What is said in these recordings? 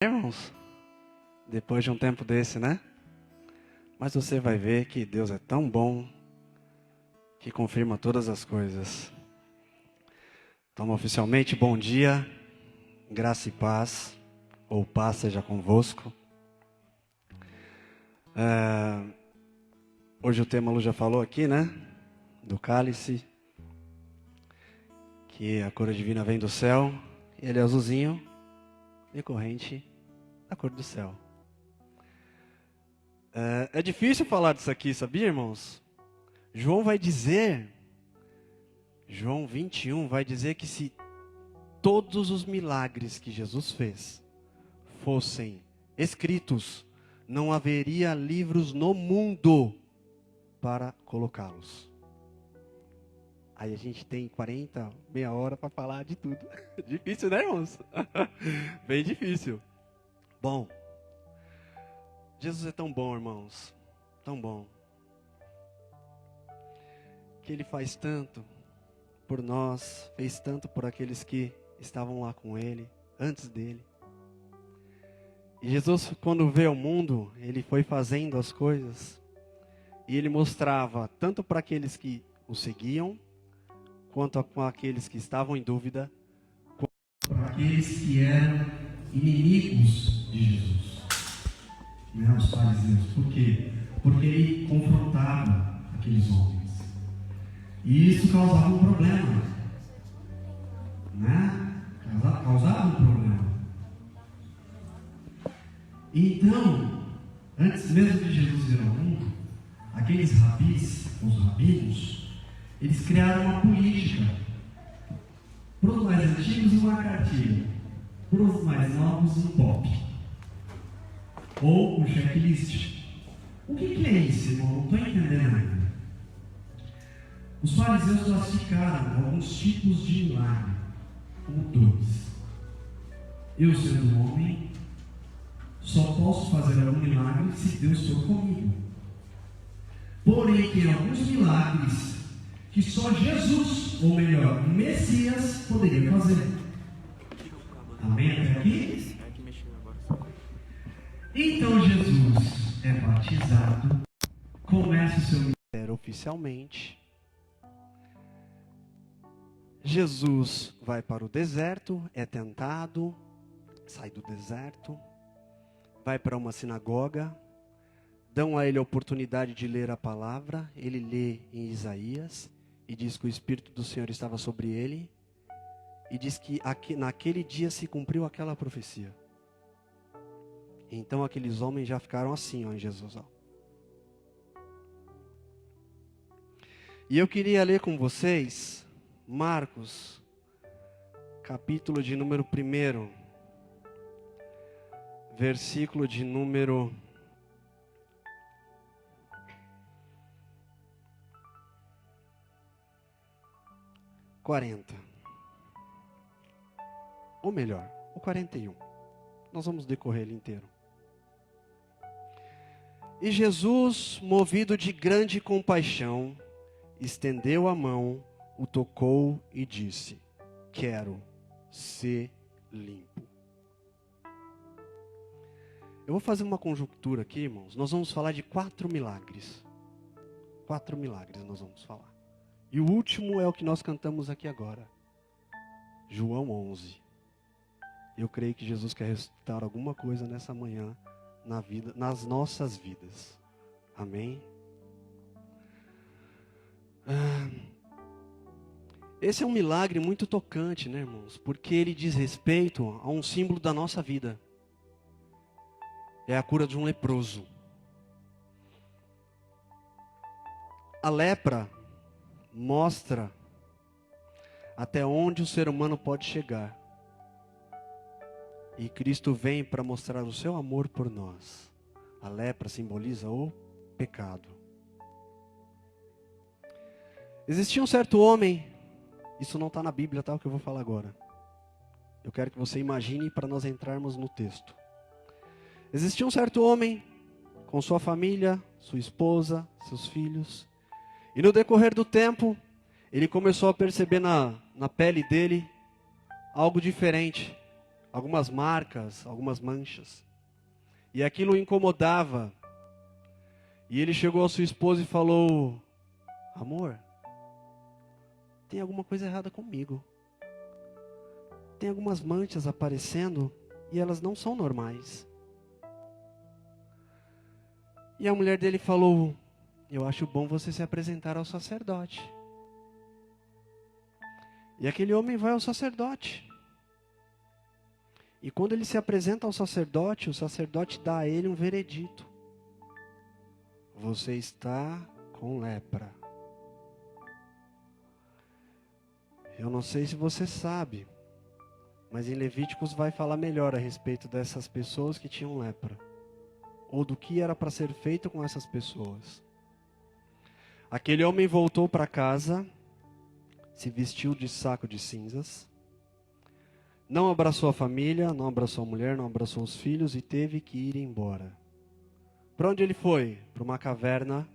Irmãos, depois de um tempo desse, né? Mas você vai ver que Deus é tão bom que confirma todas as coisas. Então, oficialmente, bom dia, graça e paz, ou paz seja convosco. Hoje o tema a Lu já falou aqui, né? Do cálice, que a cor divina vem do céu, e ele é azulzinho, decorrente da cor do céu. É difícil falar disso aqui, sabia, irmãos? João 21 vai dizer que se todos os milagres que Jesus fez fossem escritos, não haveria livros no mundo para colocá-los. Aí a gente tem meia hora para falar de tudo. Difícil, né, irmãos? Bem difícil. Bom, Jesus é tão bom, irmãos, tão bom, que Ele faz tanto por nós, fez tanto por aqueles que estavam lá com Ele, antes dele. E Jesus, quando veio ao mundo, Ele foi fazendo as coisas, e Ele mostrava tanto para aqueles que o seguiam, quanto com aqueles que estavam em dúvida, quanto para aqueles que eram inimigos de Jesus. Né, os fariseus. Por quê? Porque ele confrontava aqueles homens. E isso causava um problema. Né? Causava um problema. Então, antes mesmo de Jesus vir ao mundo, aqueles rabis, os rabinos, eles criaram uma política. Para os mais antigos, uma cartilha. Para os mais novos, um pop. Ou um checklist. O que é isso, irmão? Não estou entendendo ainda. Os fariseus classificaram alguns tipos de milagre como dois. Eu, sendo homem, só posso fazer algum milagre se Deus for comigo. Porém, tem alguns milagres que só Jesus, ou melhor, o Messias, poderia fazer. Amém até aqui? Então Jesus é batizado, começa o seu ministério oficialmente. Jesus vai para o deserto, é tentado, sai do deserto, vai para uma sinagoga, dão a ele a oportunidade de ler a palavra, ele lê em Isaías, e diz que o Espírito do Senhor estava sobre ele, e diz que naquele dia se cumpriu aquela profecia. Então aqueles homens já ficaram assim, ó, em Jesus. Ó. E eu queria ler com vocês Marcos, capítulo de número 1, versículo de número 40. Ou melhor, o 41. Nós vamos decorrer ele inteiro. E Jesus, movido de grande compaixão, estendeu a mão, o tocou e disse: quero ser limpo. Eu vou fazer uma conjuntura aqui, irmãos. Nós vamos falar de 4 milagres. 4 milagres nós vamos falar. E o último é o que nós cantamos aqui agora. João 11. Eu creio que Jesus quer ressuscitar alguma coisa nessa manhã, nas nossas vidas. Amém? Esse é um milagre muito tocante, né, irmãos? Porque ele diz respeito a um símbolo da nossa vida. É a cura de um leproso. A lepra mostra até onde o ser humano pode chegar. E Cristo vem para mostrar o seu amor por nós. A lepra simboliza o pecado. Existia um certo homem, isso não está na Bíblia, tá? O que eu vou falar agora. Eu quero que você imagine para nós entrarmos no texto. Existia um certo homem, com sua família, sua esposa, seus filhos. E no decorrer do tempo, ele começou a perceber na pele dele algo diferente. algumas marcas, algumas manchas. E aquilo o incomodava. E ele chegou à sua esposa e falou: amor, tem alguma coisa errada comigo. Tem algumas manchas aparecendo e elas não são normais. E a mulher dele falou: eu acho bom você se apresentar ao sacerdote. E aquele homem vai ao sacerdote. E quando ele se apresenta ao sacerdote, o sacerdote dá a ele um veredito. Você está com lepra. Eu não sei se você sabe, mas em Levíticos vai falar melhor a respeito dessas pessoas que tinham lepra. Ou do que era para ser feito com essas pessoas. Aquele homem voltou para casa, se vestiu de saco de cinzas, não abraçou a família, não abraçou a mulher, não abraçou os filhos e teve que ir embora. Para onde ele foi? Para uma caverna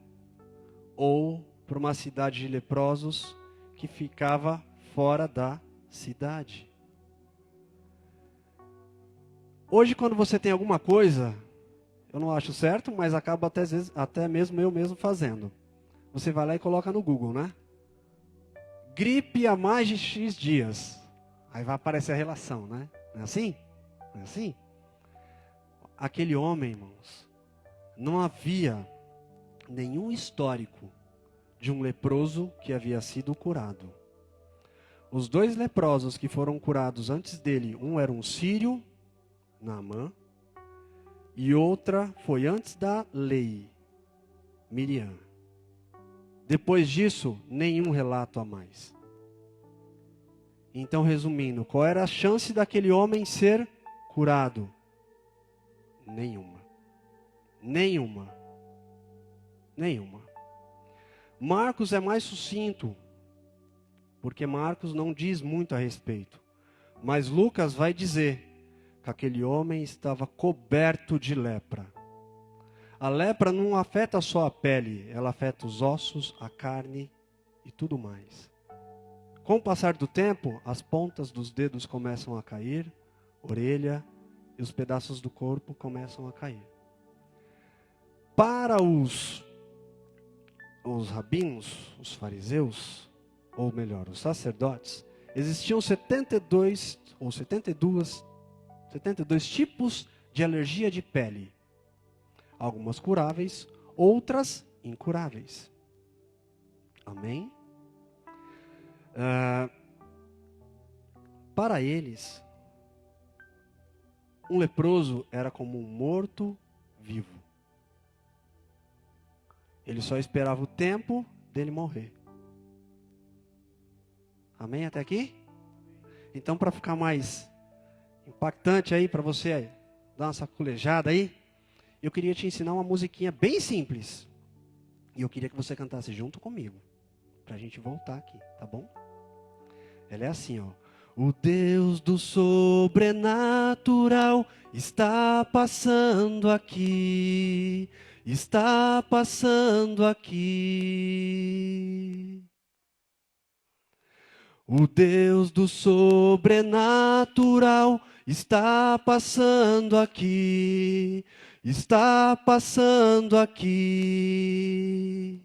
ou para uma cidade de leprosos que ficava fora da cidade. Hoje, quando você tem alguma coisa, eu não acho certo, mas acaba até mesmo eu mesmo fazendo. Você vai lá e coloca no Google, né? Gripe há mais de X dias. Aí vai aparecer a relação, né? Não é assim? Não é assim? Aquele homem, irmãos, não havia nenhum histórico de um leproso que havia sido curado. Os 2 leprosos que foram curados antes dele, um era um sírio, Naamã, e outra foi antes da lei, Miriam. Depois disso, nenhum relato a mais. Então, resumindo, qual era a chance daquele homem ser curado? Nenhuma. Nenhuma. Nenhuma. Marcos é mais sucinto, porque Marcos não diz muito a respeito. Mas Lucas vai dizer que aquele homem estava coberto de lepra. A lepra não afeta só a pele, ela afeta os ossos, a carne e tudo mais. Com o passar do tempo, as pontas dos dedos começam a cair, orelha e os pedaços do corpo começam a cair. Para os rabinos, os fariseus, ou melhor, os sacerdotes, existiam 72 tipos de alergia de pele. Algumas curáveis, outras incuráveis. Amém? Para eles, um leproso era como um morto-vivo. Ele só esperava o tempo dele morrer. Amém até aqui? Então, para ficar mais impactante aí, para você dar uma sacolejada aí, eu queria te ensinar uma musiquinha bem simples. E eu queria que você cantasse junto comigo, para a gente voltar aqui, tá bom? Ela é assim, ó. O Deus do sobrenatural está passando aqui, está passando aqui. O Deus do sobrenatural está passando aqui, está passando aqui.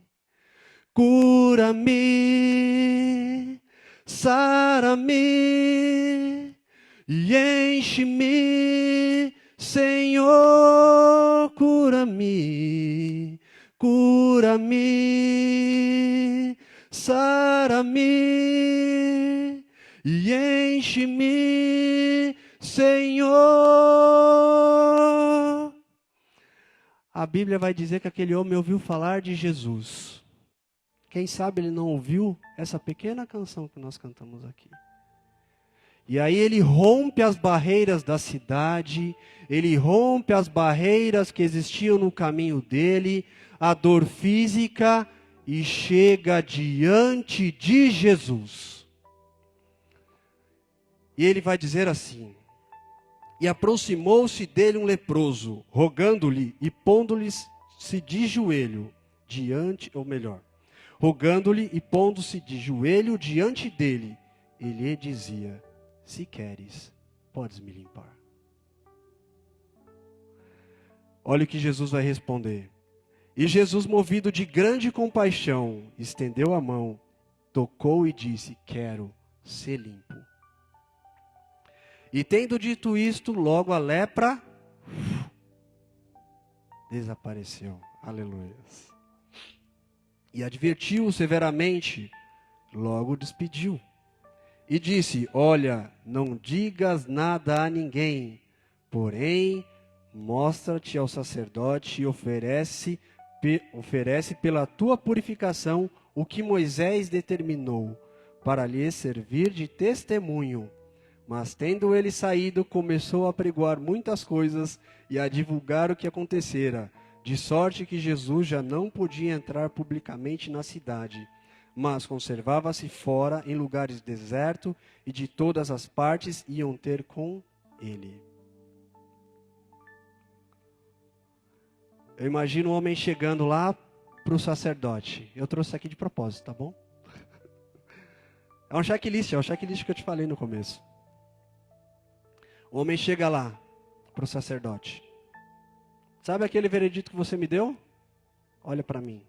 Cura-me, sara-me e enche-me, Senhor, cura-me, cura-me, sara-me e enche-me, Senhor. A Bíblia vai dizer que aquele homem ouviu falar de Jesus. Quem sabe ele não ouviu essa pequena canção que nós cantamos aqui. E aí ele rompe as barreiras da cidade, ele rompe as barreiras que existiam no caminho dele, a dor física, e chega diante de Jesus. E ele vai dizer assim: e aproximou-se dele um leproso, rogando-lhe e pondo-lhe-se de joelho diante, ou melhor, rogando-lhe e pondo-se de joelho diante dele, ele lhe dizia: se queres, podes me limpar. Olha o que Jesus vai responder. E Jesus, movido de grande compaixão, estendeu a mão, tocou e disse: quero ser limpo. E tendo dito isto, logo a lepra desapareceu. Aleluia. E advertiu-o severamente, logo o despediu. E disse: olha, não digas nada a ninguém, porém, mostra-te ao sacerdote e oferece pela tua purificação o que Moisés determinou, para lhe servir de testemunho. Mas tendo ele saído, começou a pregoar muitas coisas e a divulgar o que acontecera, de sorte que Jesus já não podia entrar publicamente na cidade, mas conservava-se fora em lugares desertos, e de todas as partes iam ter com ele. Eu imagino o homem chegando lá para o sacerdote. Eu trouxe aqui de propósito, tá bom? É um checklist que eu te falei no começo. O homem chega lá para o sacerdote. Sabe aquele veredito que você me deu? Olha para mim.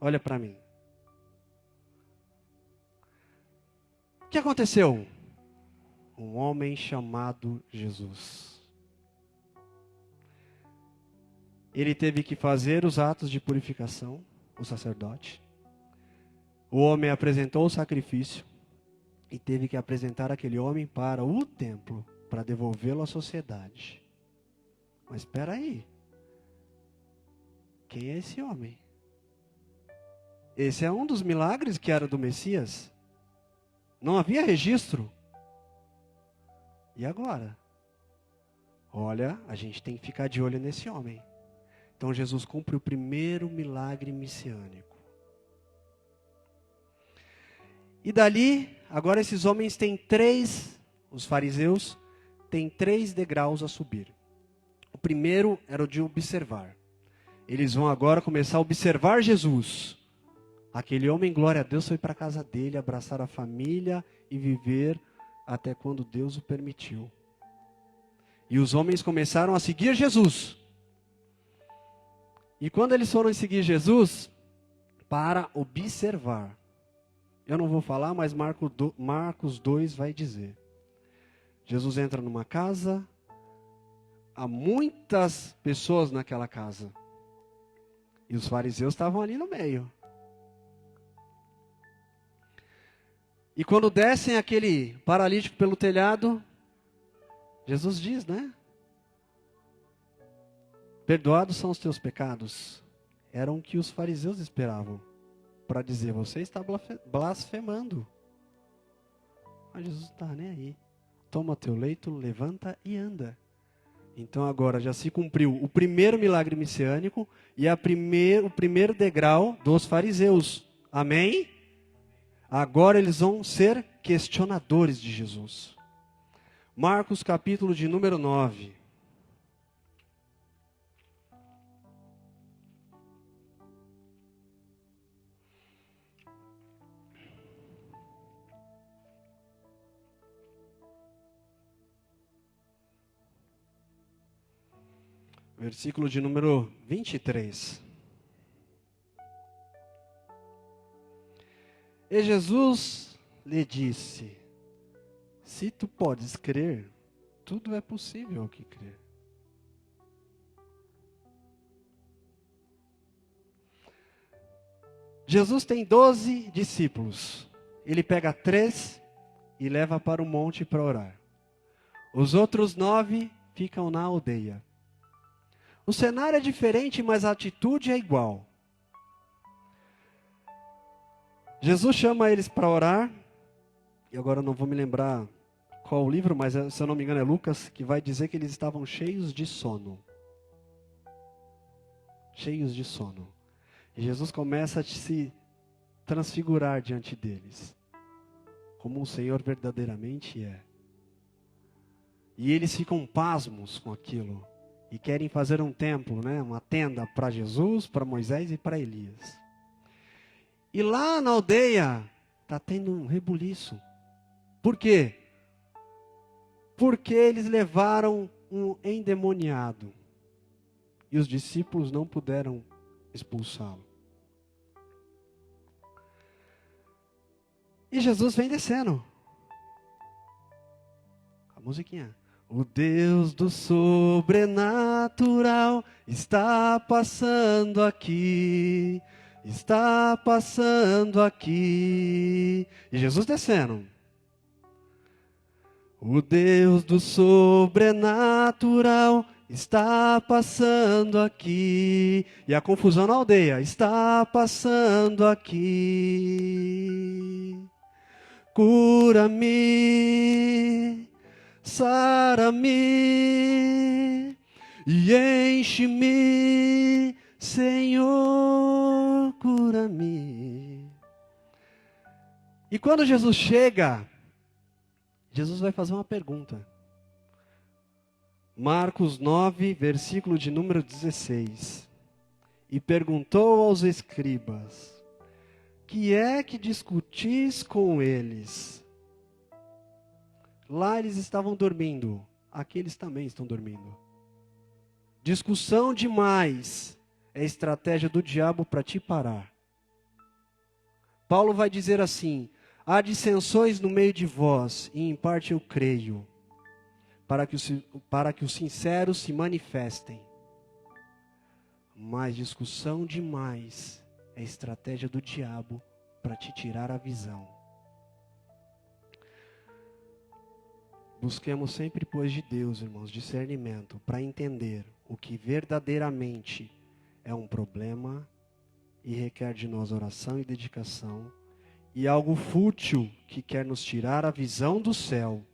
Olha para mim. O que aconteceu? Um homem chamado Jesus. Ele teve que fazer os atos de purificação, o sacerdote. O homem apresentou o sacrifício e teve que apresentar aquele homem para o templo, para devolvê-lo à sociedade. Mas espera aí. Quem é esse homem? Esse é um dos milagres que era do Messias. Não havia registro. E agora? Olha, a gente tem que ficar de olho nesse homem. Então Jesus cumpre o primeiro milagre messiânico. E dali, agora esses homens têm os fariseus, têm 3 degraus a subir. O primeiro era o de observar. Eles vão agora começar a observar Jesus. Aquele homem, glória a Deus, foi para a casa dele, abraçar a família e viver até quando Deus o permitiu. E os homens começaram a seguir Jesus. E quando eles foram seguir Jesus, para observar. Eu não vou falar, mas Marcos 2 vai dizer. Jesus entra numa casa, há muitas pessoas naquela casa. E os fariseus estavam ali no meio. E quando descem aquele paralítico pelo telhado, Jesus diz, né? Perdoados são os teus pecados. Era o que os fariseus esperavam. Para dizer, você está blasfemando. Mas Jesus não está nem aí. Toma teu leito, levanta e anda. Então agora já se cumpriu o primeiro milagre messiânico e o primeiro degrau dos fariseus. Amém? Agora eles vão ser questionadores de Jesus. Marcos capítulo de número 9. Versículo de número 23. E Jesus lhe disse: se tu podes crer, tudo é possível ao que crer. Jesus tem 12 discípulos. Ele pega 3 e leva para o monte para orar. Os outros 9 ficam na aldeia. O cenário é diferente, mas a atitude é igual. Jesus chama eles para orar. E agora eu não vou me lembrar qual o livro, mas se eu não me engano é Lucas, que vai dizer que eles estavam cheios de sono. Cheios de sono. E Jesus começa a se transfigurar diante deles, como o Senhor verdadeiramente é. E eles ficam pasmos com aquilo. E querem fazer um templo, né? Uma tenda para Jesus, para Moisés e para Elias. E lá na aldeia está tendo um rebuliço. Por quê? porque eles levaram um endemoniado e os discípulos não puderam expulsá-lo. E Jesus vem descendo. A musiquinha. O Deus do sobrenatural está passando aqui. Está passando aqui. E Jesus descendo. O Deus do sobrenatural está passando aqui. E a confusão na aldeia. Está passando aqui. Cura-me, sara-me e enche-me, Senhor, cura-me. E quando Jesus chega, Jesus vai fazer uma pergunta. Marcos 9, versículo de número 16. E perguntou aos escribas: que é que discutis com eles? Lá eles estavam dormindo, aqui eles também estão dormindo. Discussão demais é estratégia do diabo para te parar. Paulo vai dizer assim: há dissensões no meio de vós, e em parte eu creio, para que os sinceros se manifestem. Mas discussão demais é estratégia do diabo para te tirar a visão. Busquemos sempre, pois, de Deus, irmãos, discernimento para entender o que verdadeiramente é um problema e requer de nós oração e dedicação, e algo fútil que quer nos tirar a visão do céu,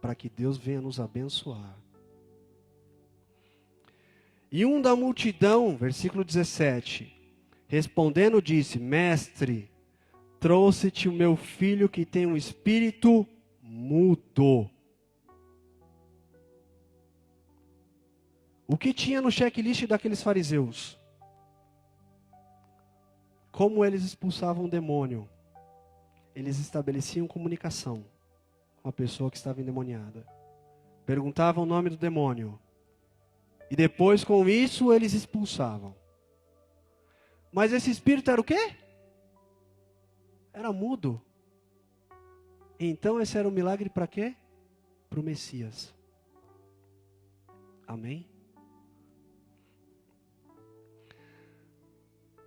para que Deus venha nos abençoar. E um da multidão, versículo 17, respondendo disse: mestre, trouxe-te o meu filho que tem um espírito mudo. O que tinha no checklist daqueles fariseus? Como eles expulsavam o demônio? Eles estabeleciam comunicação com a pessoa que estava endemoniada. Perguntavam o nome do demônio. E depois, com isso, eles expulsavam. Mas esse espírito era o quê? Era mudo. Então esse era um milagre para quê? Para o Messias. Amém?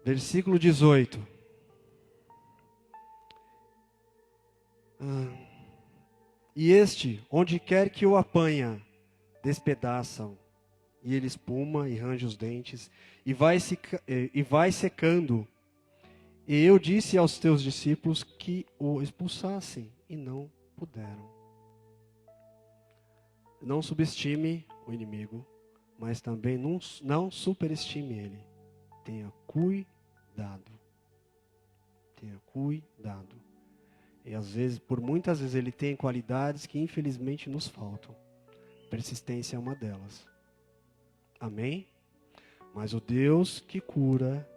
Versículo 18. E este, onde quer que o apanha, despedaçam. E ele espuma e range os dentes, e vai secando. E eu disse aos teus discípulos que o expulsassem, e não puderam. Não subestime o inimigo, mas também não superestime ele. Tenha cuidado. Tenha cuidado. E às vezes, por muitas vezes, ele tem qualidades que infelizmente nos faltam. Persistência é uma delas. Amém? Mas o Deus que cura,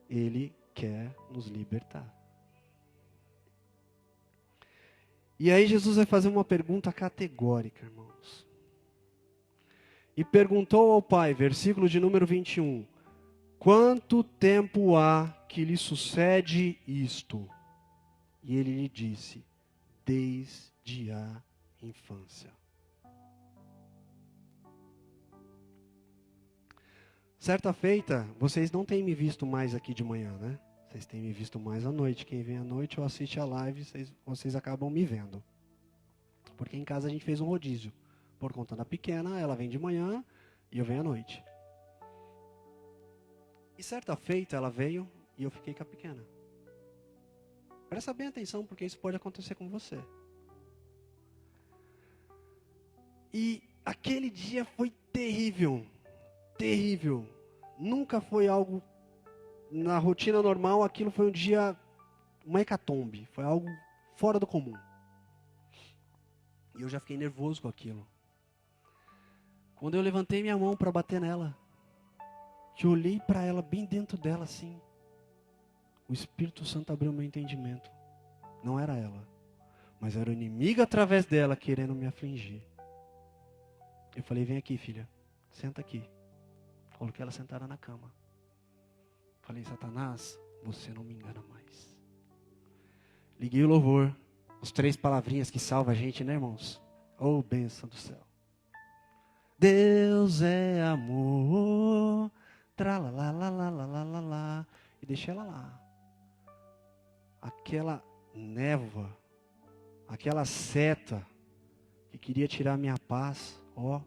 Ele quer nos libertar. E aí Jesus vai fazer uma pergunta categórica, irmãos. E perguntou ao Pai, versículo de número 21, quanto tempo há que lhe sucede isto? E ele lhe disse, desde a infância. Certa feita, vocês não têm me visto mais aqui de manhã, né? Vocês têm me visto mais à noite. Quem vem à noite ou assiste a live, vocês acabam me vendo. Porque em casa a gente fez um rodízio. Por conta da pequena, ela vem de manhã e eu venho à noite. E certa feita ela veio e eu fiquei com a pequena. Presta bem atenção, porque isso pode acontecer com você. E aquele dia foi terrível. Terrível. Nunca foi algo, na rotina normal, aquilo foi um dia, uma hecatombe. Foi algo fora do comum. E eu já fiquei nervoso com aquilo. Quando eu levantei minha mão para bater nela, que eu olhei para ela bem dentro dela assim, o Espírito Santo abriu meu entendimento. Não era ela, mas era o inimigo através dela querendo me afligir. Eu falei, vem aqui, filha, senta aqui. Coloquei ela sentada na cama. Falei, Satanás, você não me engana mais. Liguei o louvor, as 3 palavrinhas que salvam a gente, né, irmãos? Oh, bênção do céu. Deus é amor, tralalalalalalala. E deixei ela lá. Aquela névoa, aquela seta que queria tirar minha paz, ó,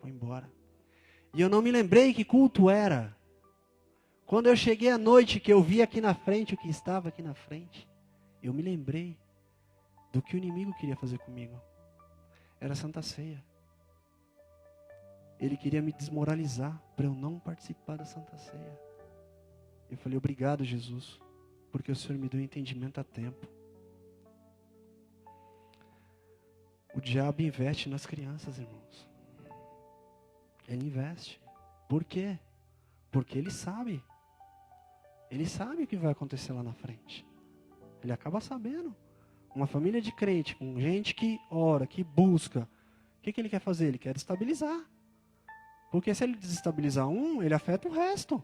foi embora. E eu não me lembrei que culto era. Quando eu cheguei à noite, que eu vi aqui na frente o que estava aqui na frente, eu me lembrei do que o inimigo queria fazer comigo. Era a Santa Ceia. Ele queria me desmoralizar para eu não participar da Santa Ceia. Eu falei, obrigado, Jesus, porque o Senhor me deu entendimento a tempo. O diabo investe nas crianças, irmãos. Ele investe. Por quê? Porque ele sabe. Ele sabe o que vai acontecer lá na frente. Ele acaba sabendo. Uma família de crente, com gente que ora, que busca. O que ele quer fazer? Ele quer destabilizar. Porque se ele desestabilizar um, ele afeta o resto.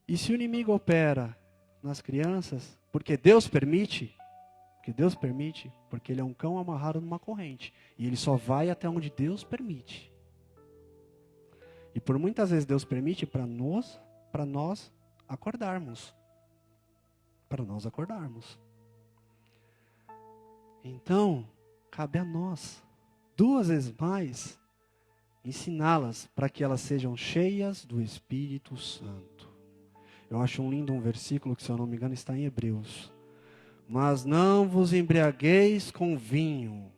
E se o inimigo opera nas crianças, porque Deus permite, porque ele é um cão amarrado numa corrente. E ele só vai até onde Deus permite. E por muitas vezes Deus permite para nós acordarmos. Para nós acordarmos. Então, cabe a nós, 2 vezes mais, ensiná-las para que elas sejam cheias do Espírito Santo. Eu acho lindo um versículo que, se eu não me engano, está em Hebreus. Mas não vos embriagueis com vinho,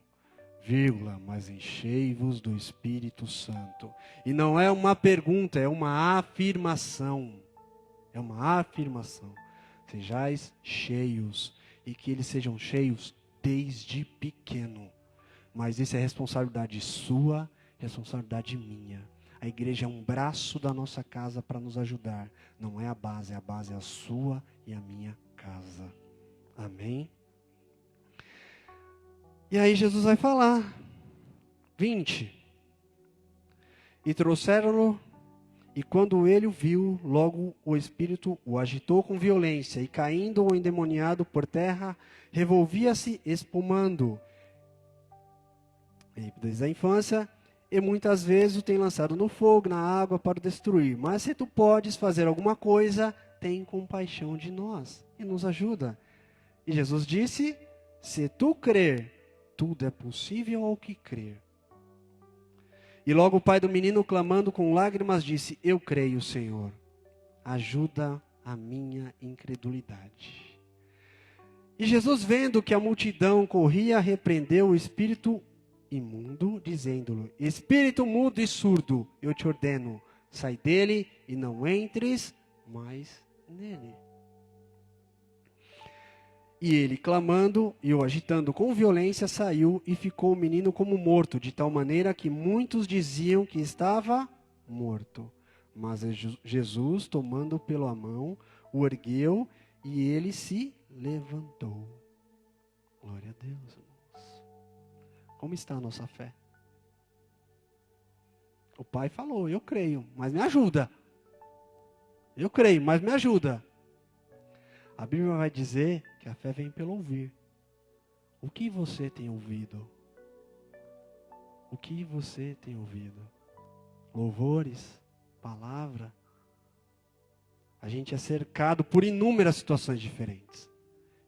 mas enchei-vos do Espírito Santo. E não é uma pergunta, é uma afirmação. É uma afirmação. Sejais cheios, e que eles sejam cheios desde pequeno. Mas isso é responsabilidade sua, responsabilidade minha. A igreja é um braço da nossa casa para nos ajudar. Não é a base é a sua e a minha casa. Amém? E aí Jesus vai falar. 20. E trouxeram-no, e quando ele o viu, logo o Espírito o agitou com violência, e caindo o endemoniado por terra, revolvia-se espumando. E desde a infância, e muitas vezes o tem lançado no fogo, na água, para o destruir. Mas se tu podes fazer alguma coisa, tem compaixão de nós e nos ajuda. E Jesus disse, se tu crer, tudo é possível ao que crer. E logo o pai do menino, clamando com lágrimas, disse, eu creio, Senhor, ajuda a minha incredulidade. E Jesus, vendo que a multidão corria, repreendeu o espírito imundo, dizendo-lhe, espírito mudo e surdo, eu te ordeno, sai dele e não entres mais nele. E ele, clamando e o agitando com violência, saiu e ficou o menino como morto, de tal maneira que muitos diziam que estava morto. Mas Jesus, tomando-o pela mão, o ergueu e ele se levantou. Glória a Deus, irmãos. Como está a nossa fé? O pai falou, eu creio, mas me ajuda. Eu creio, mas me ajuda. A Bíblia vai dizer que a fé vem pelo ouvir. O que você tem ouvido? O que você tem ouvido? Louvores, palavra. A gente é cercado por inúmeras situações diferentes.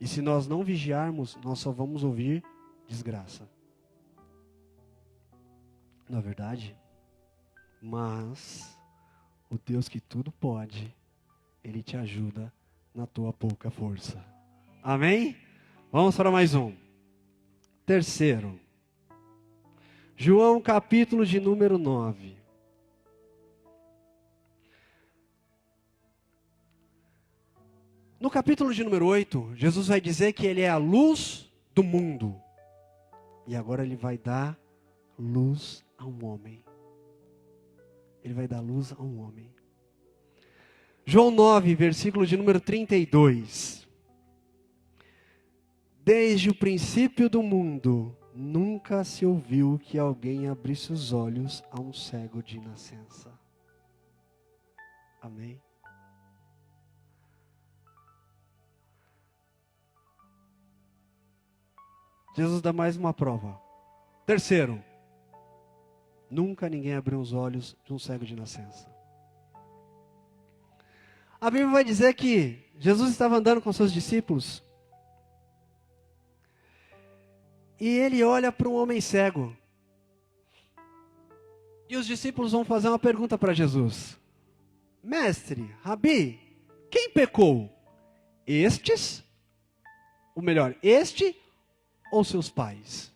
E se nós não vigiarmos, nós só vamos ouvir desgraça. Não é verdade? Mas o Deus que tudo pode, Ele te ajuda na tua pouca força. Amém? Vamos para mais um. Terceiro. João capítulo de número 9. No capítulo de número 8, Jesus vai dizer que Ele é a luz do mundo. E agora Ele vai dar luz a um homem. Ele vai dar luz a um homem. João 9, versículo de número 32. Desde o princípio do mundo, nunca se ouviu que alguém abrisse os olhos a um cego de nascença. Amém? Jesus dá mais uma prova. Terceiro, nunca ninguém abriu os olhos de um cego de nascença. A Bíblia vai dizer que Jesus estava andando com seus discípulos e ele olha para um homem cego. E os discípulos vão fazer uma pergunta para Jesus. Mestre, Rabi, quem pecou? Estes? Ou melhor, este ou seus pais?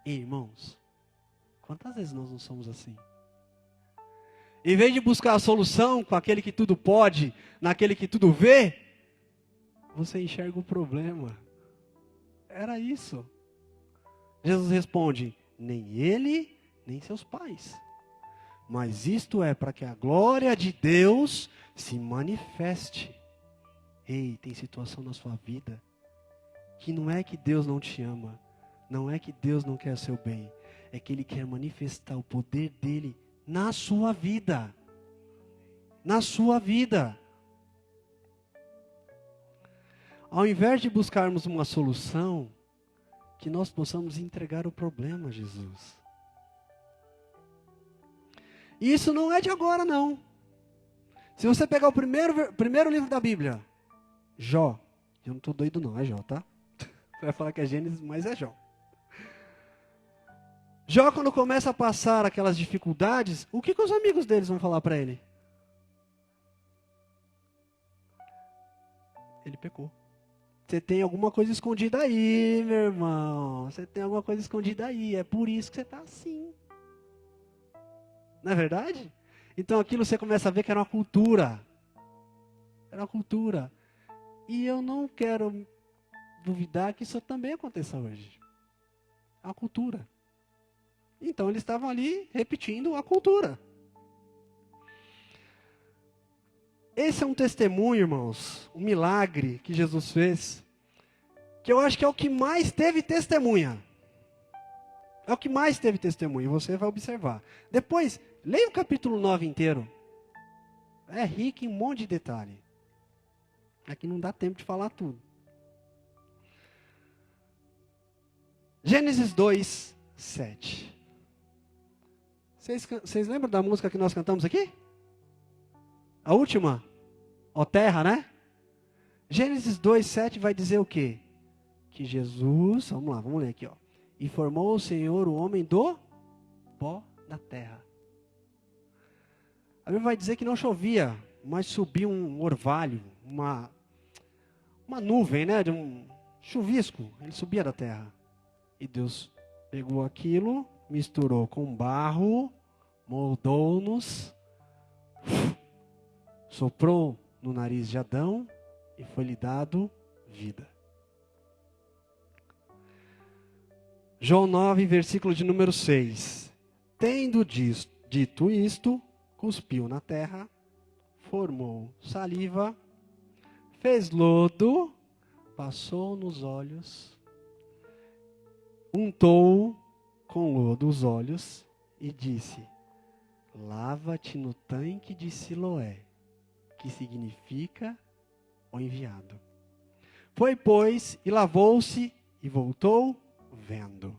E, irmãos, quantas vezes nós não somos assim? Em vez de buscar a solução com aquele que tudo pode, naquele que tudo vê, você enxerga o problema. Era isso. Jesus responde, nem ele, nem seus pais. Mas isto é para que a glória de Deus se manifeste. Ei, tem situação na sua vida que não é que Deus não te ama, não é que Deus não quer seu bem, é que Ele quer manifestar o poder dEle na sua vida. Na sua vida. Ao invés de buscarmos uma solução, que nós possamos entregar o problema a Jesus. E isso não é de agora, não. Se você pegar o primeiro livro da Bíblia, Jó. Eu não estou doido não, é Jó, tá? Você vai falar que é Gênesis, mas é Jó. Jó, quando começa a passar aquelas dificuldades, o que os amigos deles vão falar para ele? Ele pecou. Você tem alguma coisa escondida aí, meu irmão. Você tem alguma coisa escondida aí. É por isso que você está assim. Não é verdade? Então aquilo você começa a ver que era uma cultura. Era uma cultura. E eu não quero duvidar que isso também aconteça hoje. É uma cultura. Então eles estavam ali repetindo a cultura. Esse é um testemunho, irmãos, um milagre que Jesus fez, que eu acho que é o que mais teve testemunha. É o que mais teve testemunha, você vai observar. Depois, leia o capítulo 9 inteiro. É rico em um monte de detalhe. Aqui não dá tempo de falar tudo. Gênesis 2, 7. Vocês lembram da música que nós cantamos aqui? A última? Ó terra, né? Gênesis 2, 7 vai dizer o quê? Que Jesus, vamos lá, vamos ler aqui, ó. E formou o Senhor o homem do pó da terra. A Bíblia vai dizer que não chovia, mas subiu um orvalho, uma nuvem, né? De um chuvisco, ele subia da terra. E Deus pegou aquilo, misturou com barro, moldou-nos, soprou no nariz de Adão e foi-lhe dado vida. João 9, versículo de número 6. Tendo dito isto, cuspiu na terra, formou saliva, fez lodo, passou nos olhos, untou com lodo os olhos e disse: lava-te no tanque de Siloé, que significa o enviado. Foi, pois, e lavou-se e voltou vendo.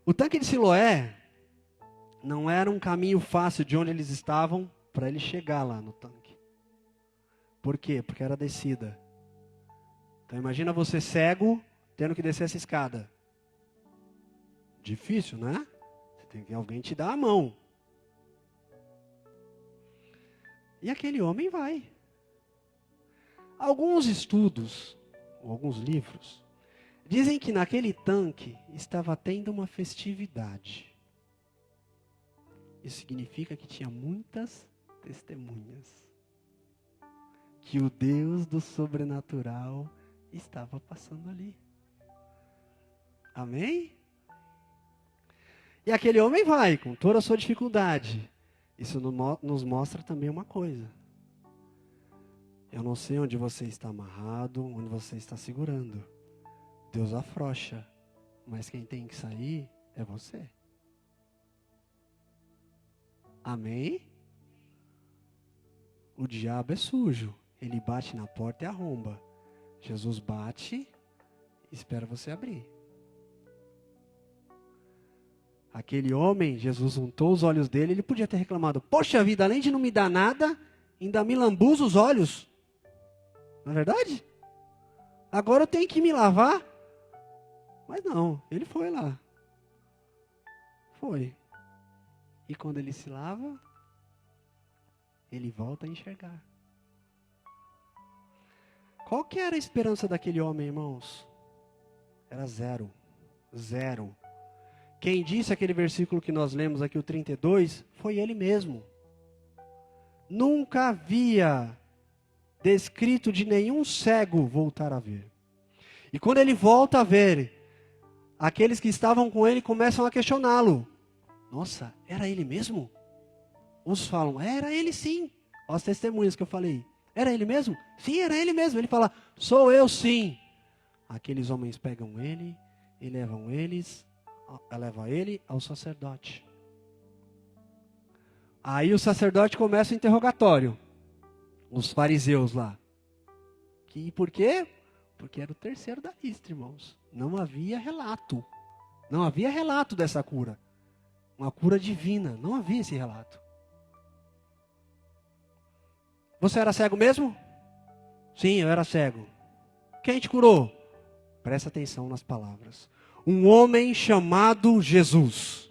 O tanque de Siloé não era um caminho fácil de onde eles estavam para ele chegar lá no tanque. Por quê? Porque era descida. Então imagina você cego tendo que descer essa escada. Difícil, né? Você tem que alguém te dar a mão. E aquele homem vai. Alguns estudos, ou alguns livros, dizem que naquele tanque estava tendo uma festividade. Isso significa que tinha muitas testemunhas. Que o Deus do sobrenatural estava passando ali. Amém? E aquele homem vai, com toda a sua dificuldade. Isso nos mostra também uma coisa. Eu não sei onde você está amarrado, onde você está segurando. Deus afrouxa, mas quem tem que sair é você. Amém? O diabo é sujo. Ele bate na porta e arromba. Jesus bate e espera você abrir. Aquele homem, Jesus untou os olhos dele, ele podia ter reclamado: poxa vida, além de não me dar nada, ainda me lambuza os olhos. Não é verdade? Agora eu tenho que me lavar. Mas não, ele foi lá. Foi. E quando ele se lava, ele volta a enxergar. Qual que era a esperança daquele homem, irmãos? Era zero. Zero. Quem disse aquele versículo que nós lemos aqui, o 32, foi ele mesmo. Nunca havia descrito de nenhum cego voltar a ver. E quando ele volta a ver, aqueles que estavam com ele começam a questioná-lo. Nossa, era ele mesmo? Uns falam, era ele sim. Olha as testemunhas que eu falei. Era ele mesmo? Sim, era ele mesmo. Ele fala, sou eu sim. Aqueles homens pegam ele e levam ele ao sacerdote. Aí o sacerdote começa o interrogatório. Os fariseus lá. Por quê? Porque era o terceiro da lista, irmãos. Não havia relato. Não havia relato dessa cura. Uma cura divina. Não havia esse relato. Você era cego mesmo? Sim, eu era cego. Quem te curou? Presta atenção nas palavras. Um homem chamado Jesus.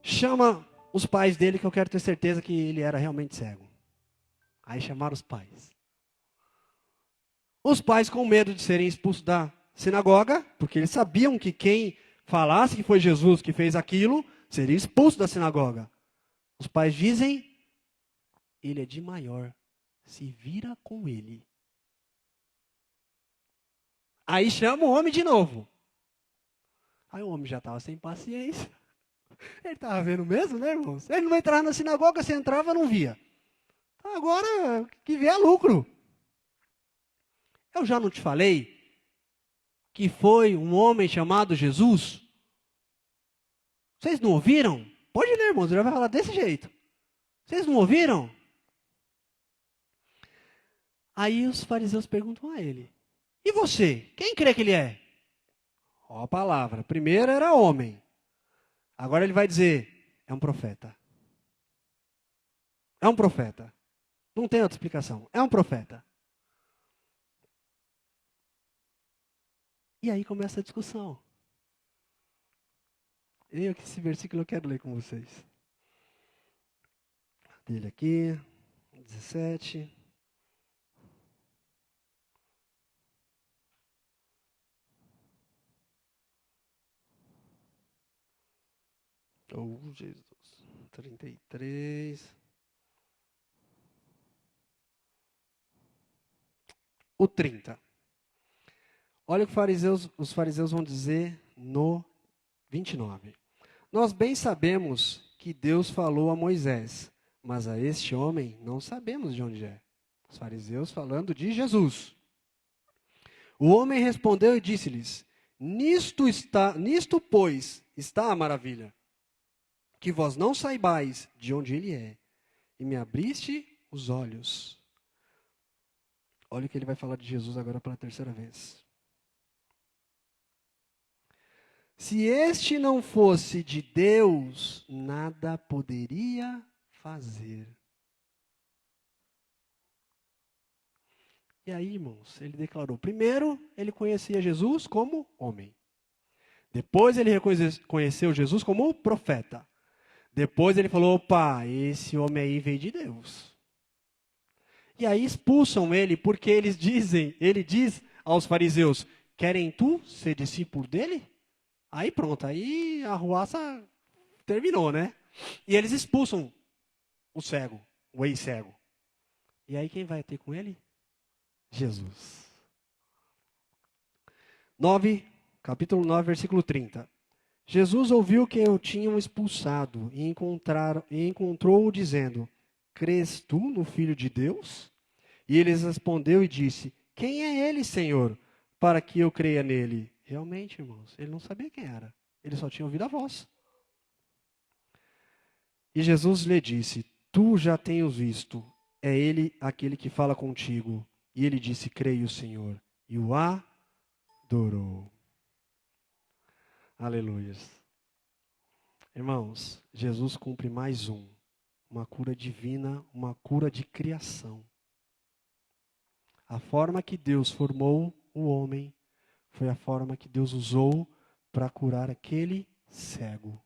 Chama os pais dele, que eu quero ter certeza que ele era realmente cego. Aí chamaram os pais. Os pais, com medo de serem expulsos da sinagoga, porque eles sabiam que quem falasse que foi Jesus que fez aquilo, seria expulso da sinagoga. Os pais dizem, ele é de maior, se vira com ele. Aí chama o homem de novo. Aí o homem já estava sem paciência. Ele estava vendo mesmo, né, irmãos? Ele não entrava na sinagoga, se entrava, não via. Agora, que vier lucro. Eu já não te falei que foi um homem chamado Jesus? Vocês não ouviram? Pode ler, irmãos, ele vai falar desse jeito. Vocês não ouviram? Aí os fariseus perguntam a ele, e você? Quem crê que ele é? Ó a palavra, primeiro era homem. Agora ele vai dizer, é um profeta. É um profeta. Não tem outra explicação, é um profeta. E aí começa a discussão. Esse versículo eu quero ler com vocês. Dele aqui, 17. Oh, Jesus. 33. O 30. Olha o que os fariseus vão dizer no 29. Nós bem sabemos que Deus falou a Moisés, mas a este homem não sabemos de onde é. Os fariseus falando de Jesus. O homem respondeu e disse-lhes, nisto, pois, está a maravilha, que vós não saibais de onde ele é, e me abriste os olhos. Olha o que ele vai falar de Jesus agora pela terceira vez. Se este não fosse de Deus, nada poderia fazer. E aí, irmãos, ele declarou, primeiro, ele conhecia Jesus como homem. Depois ele reconheceu Jesus como profeta. Depois ele falou, opa, esse homem aí veio de Deus. E aí expulsam ele, porque ele diz aos fariseus, querem tu ser discípulo dele? Aí pronto, aí a arruaça terminou, né? E eles expulsam o cego, o ex-cego. E aí quem vai ter com ele? Jesus. Capítulo 9, versículo 30. Jesus ouviu que o tinham expulsado e encontrou-o dizendo: crês tu no Filho de Deus? E ele respondeu e disse: quem é ele, Senhor, para que eu creia nele? Realmente, irmãos, ele não sabia quem era. Ele só tinha ouvido a voz. E Jesus lhe disse: tu já tens visto, é ele aquele que fala contigo. E ele disse: creio, Senhor. E o adorou. Aleluias. Irmãos, Jesus cumpre mais uma cura divina, uma cura de criação. A forma que Deus formou o homem foi a forma que Deus usou para curar aquele cego.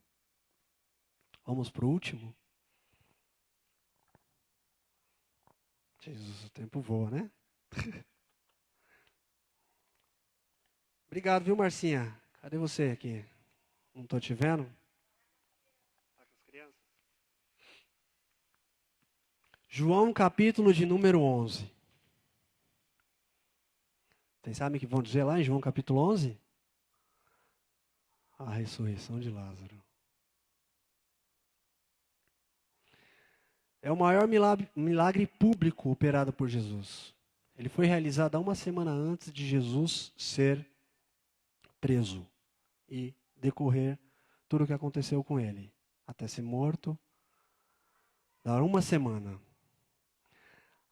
Vamos para o último? Jesus, o tempo voa, né? Obrigado, viu, Marcinha? Cadê você aqui? Não estou te vendo? Tá com as crianças? João, capítulo de número 11. Vocês sabem o que vão dizer lá em João, capítulo 11? A ressurreição de Lázaro. É o maior milagre público operado por Jesus. Ele foi realizado há uma semana antes de Jesus ser preso e decorrer tudo o que aconteceu com ele, até ser morto, dar uma semana.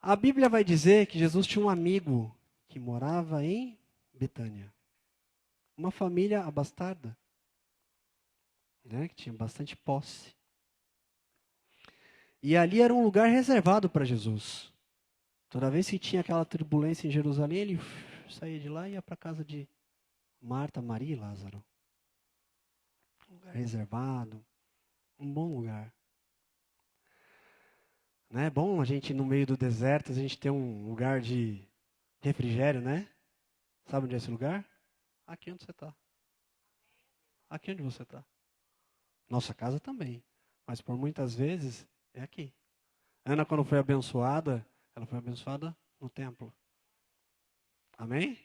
A Bíblia vai dizer que Jesus tinha um amigo que morava em Betânia, uma família abastada, né, que tinha bastante posse. E ali era um lugar reservado para Jesus. Toda vez que tinha aquela turbulência em Jerusalém, ele saía de lá e ia para a casa de Marta, Maria e Lázaro. Um lugar reservado, um bom lugar. Não é bom a gente, no meio do deserto, a gente ter um lugar de refrigério, né? Sabe onde é esse lugar? Aqui onde você está. Aqui onde você está. Nossa casa também. Mas por muitas vezes é aqui. Ana, quando foi abençoada, ela foi abençoada no templo. Amém?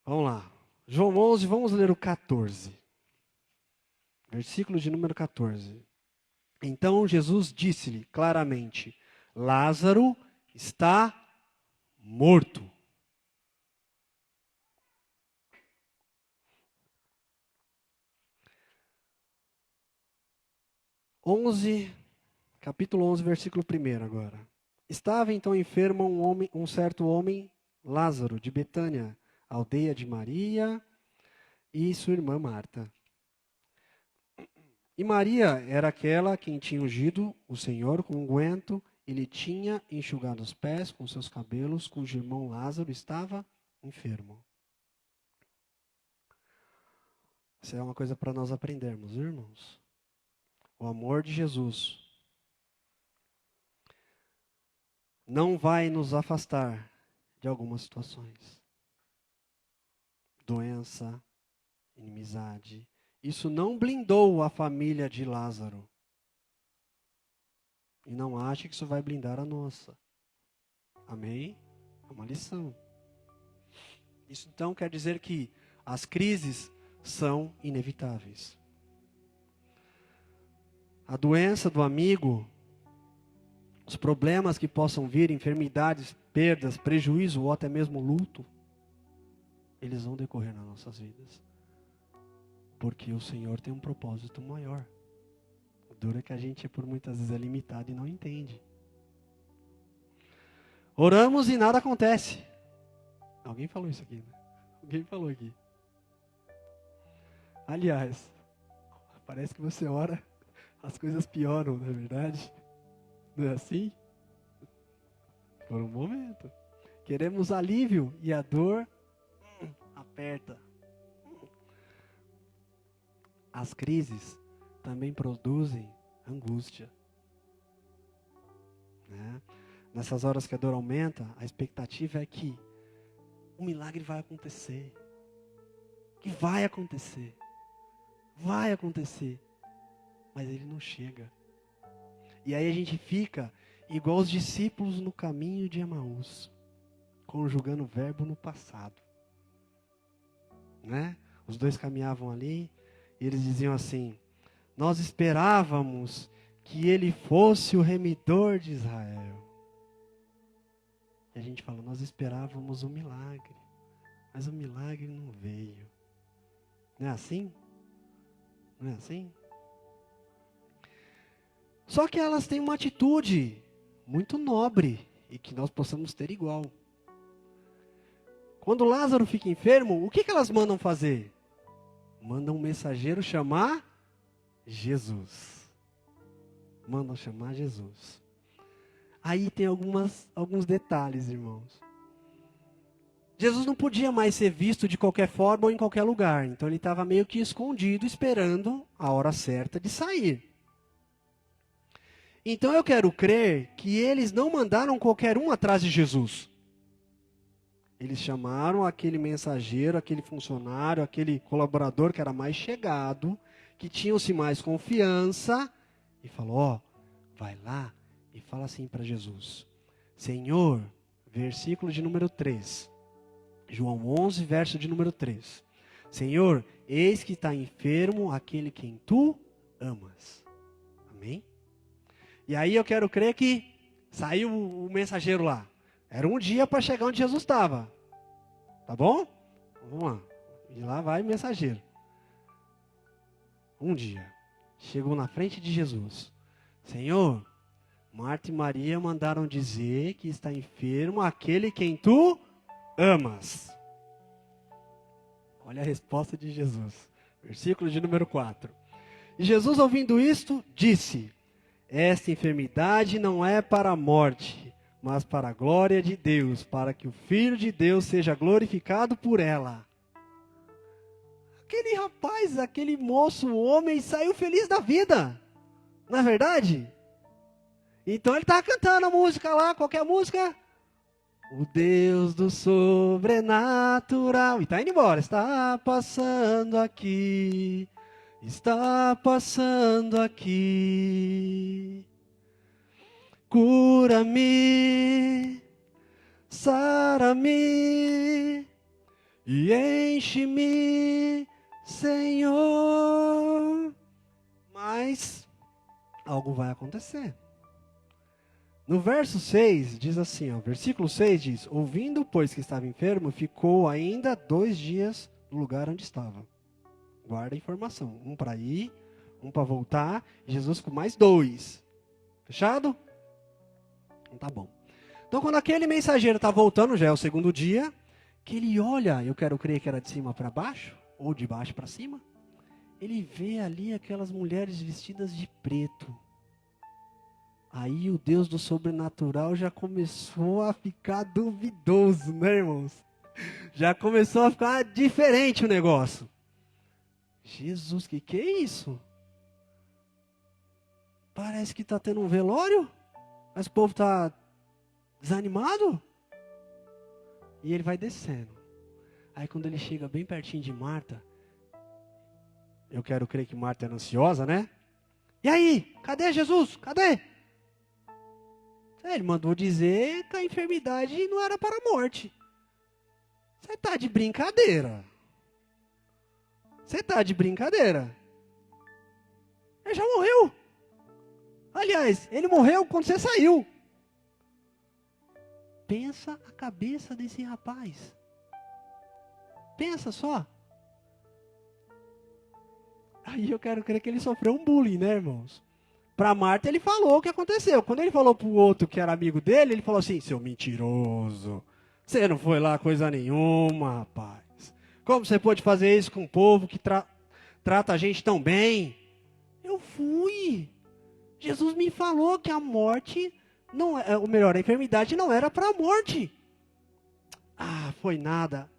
Vamos lá. João 11, vamos ler o 14. Versículo de número 14. Então Jesus disse-lhe claramente: Lázaro está morto. Capítulo 11, versículo 1 agora. Estava então enfermo um certo homem, Lázaro, de Betânia, aldeia de Maria e sua irmã Marta. E Maria era aquela quem tinha ungido o Senhor com unguento e lhe tinha enxugado os pés com seus cabelos, cujo irmão Lázaro estava enfermo. Isso é uma coisa para nós aprendermos, irmãos. O amor de Jesus não vai nos afastar de algumas situações. Doença, inimizade. Isso não blindou a família de Lázaro. E não ache que isso vai blindar a nossa. Amém? É uma lição. Isso então quer dizer que as crises são inevitáveis. A doença do amigo, os problemas que possam vir, enfermidades, perdas, prejuízo ou até mesmo luto, eles vão decorrer nas nossas vidas. Porque o Senhor tem um propósito maior. O duro é que a gente por muitas vezes é limitado e não entende. Oramos e nada acontece. Alguém falou isso aqui, né? Alguém falou aqui. Aliás, parece que você ora, as coisas pioram, não é verdade? Não é assim? Por um momento. Queremos alívio e a dor aperta. As crises também produzem angústia. Né? Nessas horas que a dor aumenta, a expectativa é que um milagre vai acontecer. Que vai acontecer. Vai acontecer. Mas ele não chega. E aí a gente fica igual os discípulos no caminho de Emaús, conjugando o verbo no passado. né? Os dois caminhavam ali e eles diziam assim: nós esperávamos que ele fosse o remidor de Israel. E a gente fala, nós esperávamos um milagre, mas o milagre não veio. Não é assim? Não é assim? Só que elas têm uma atitude muito nobre e que nós possamos ter igual. Quando Lázaro fica enfermo, o que elas mandam fazer? Mandam um mensageiro chamar Jesus. Mandam chamar Jesus. Aí tem alguns detalhes, irmãos. Jesus não podia mais ser visto de qualquer forma ou em qualquer lugar. Então ele estava meio que escondido, esperando a hora certa de sair. Então eu quero crer que eles não mandaram qualquer um atrás de Jesus. Eles chamaram aquele mensageiro, aquele funcionário, aquele colaborador que era mais chegado, que tinham-se mais confiança, e falou, ó, vai lá e fala assim para Jesus. Senhor, versículo de número 3. João 11, verso de número 3. Senhor, eis que está enfermo aquele quem tu amas. Amém? E aí eu quero crer que saiu o mensageiro lá. Era um dia para chegar onde Jesus estava. Tá bom? Vamos lá. E lá vai o mensageiro. Um dia. Chegou na frente de Jesus. Senhor, Marta e Maria mandaram dizer que está enfermo aquele quem tu amas. Olha a resposta de Jesus. Versículo de número 4. E Jesus, ouvindo isto, disse: esta enfermidade não é para a morte, mas para a glória de Deus, para que o Filho de Deus seja glorificado por ela. Aquele rapaz, aquele moço, o homem, saiu feliz da vida. Não é verdade? Então ele estava cantando a música lá, qualquer música. O Deus do sobrenatural. E está indo embora. Está passando aqui. Está passando aqui. Cura-me, sara-me e enche-me, Senhor. Mas algo vai acontecer. No verso 6 diz assim, ó, versículo 6 diz: ouvindo, pois, que estava enfermo, ficou ainda 2 dias no lugar onde estava. Guarda a informação. Um para ir, um para voltar. Jesus com mais 2. Fechado? Então tá bom. Então quando aquele mensageiro está voltando, já é o segundo dia, que ele olha, eu quero crer que era de cima para baixo, ou de baixo para cima, ele vê ali aquelas mulheres vestidas de preto. Aí o Deus do sobrenatural já começou a ficar duvidoso, né, irmãos? Já começou a ficar diferente o negócio. Jesus, que é isso? Parece que está tendo um velório, mas o povo está desanimado. E ele vai descendo. Aí quando ele chega bem pertinho de Marta, eu quero crer que Marta era ansiosa, né? E aí, cadê Jesus? Cadê? Ele mandou dizer que a enfermidade não era para a morte. Você está de brincadeira. Você está de brincadeira. Ele já morreu. Aliás, ele morreu quando você saiu. Pensa a cabeça desse rapaz. Pensa só. Aí eu quero crer que ele sofreu um bullying, né, irmãos? Para Marta ele falou o que aconteceu. Quando ele falou para o outro que era amigo dele, ele falou assim: seu mentiroso. Você não foi lá coisa nenhuma, rapaz. Como você pode fazer isso com um povo que trata a gente tão bem? Eu fui. Jesus me falou que a morte, não é, ou melhor, a enfermidade não era para a morte. Ah, foi nada.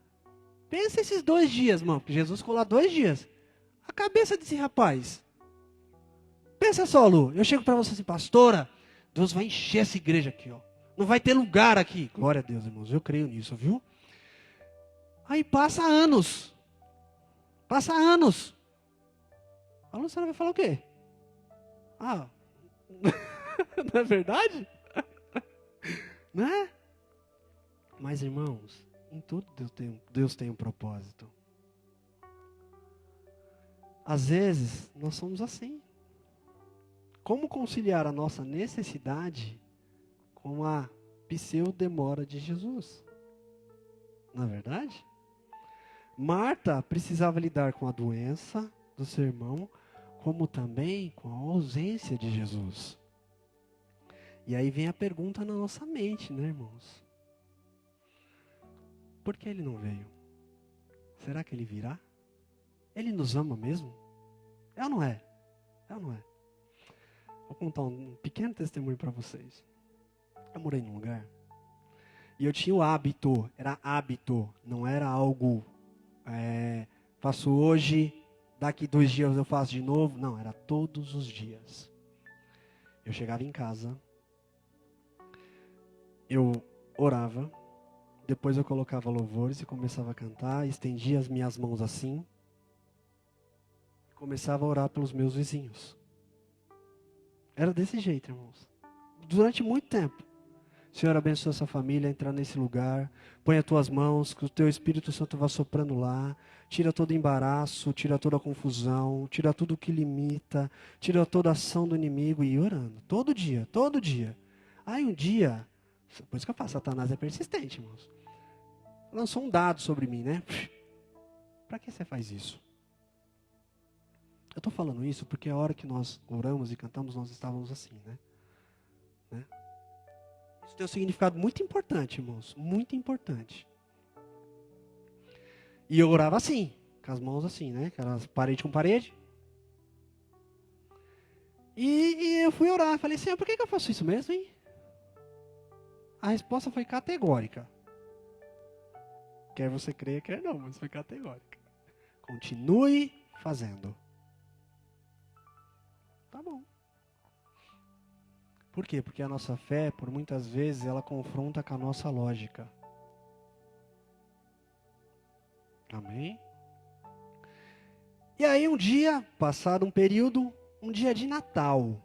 Pensa esses 2 dias, mano, porque Jesus ficou lá 2 dias. A cabeça desse rapaz. Pensa só, Lu, eu chego para você assim, pastora, Deus vai encher essa igreja aqui, ó. Não vai ter lugar aqui. Glória a Deus, irmãos, eu creio nisso, viu? Aí passa anos. Passa anos. A Luciana vai falar o quê? Ah, não é verdade? Né? Mas, irmãos, em tudo Deus tem um propósito. Às vezes, nós somos assim. Como conciliar a nossa necessidade com a pseudo-demora de Jesus? Não é verdade? Marta precisava lidar com a doença do seu irmão, como também com a ausência de Jesus. E aí vem a pergunta na nossa mente, né, irmãos? Por que ele não veio? Será que ele virá? Ele nos ama mesmo? É ou não é? É ou não é? Vou contar um pequeno testemunho para vocês. Eu morei num lugar e eu tinha o hábito, era hábito, não era algo, faço hoje, daqui 2 dias eu faço de novo. Não, era todos os dias. Eu chegava em casa, eu orava, depois eu colocava louvores e começava a cantar, estendia as minhas mãos assim, e começava a orar pelos meus vizinhos. Era desse jeito, irmãos. Durante muito tempo. Senhor, abençoa essa família, entrar nesse lugar. Põe as tuas mãos, que o teu Espírito Santo vá soprando lá. Tira todo embaraço, tira toda a confusão, tira tudo que limita, tira toda a ação do inimigo e ir orando. Todo dia, todo dia. Aí um dia, por isso que eu falo, Satanás é persistente, irmãos. Lançou um dado sobre mim, né? Para que você faz isso? Eu estou falando isso porque a hora que nós oramos e cantamos, nós estávamos assim, né? Isso tem um significado muito importante, irmãos. Muito importante. E eu orava assim, com as mãos assim, né? Aquelas parede com parede. E eu fui orar. Falei, Senhor, por que eu faço isso mesmo, hein? A resposta foi categórica. Quer você creia, quer não, mas foi categórica. Continue fazendo. Tá bom. Por quê? Porque a nossa fé, por muitas vezes, ela confronta com a nossa lógica. Amém? E aí um dia, passado um período, um dia de Natal,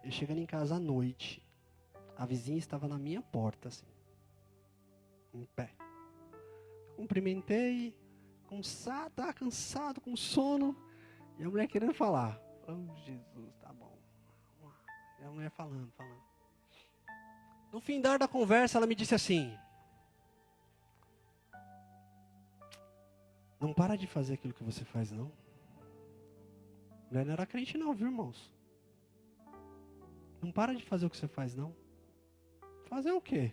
eu chegando em casa à noite, a vizinha estava na minha porta, assim, em pé. Cumprimentei, cansado, com sono, e a mulher querendo falar. Oh, Jesus, tá bom. E a mulher falando. No fim da conversa, ela me disse assim: não para de fazer aquilo que você faz, não. A mulher não era crente não, viu, irmãos? Não para de fazer o que você faz, não. Fazer o quê?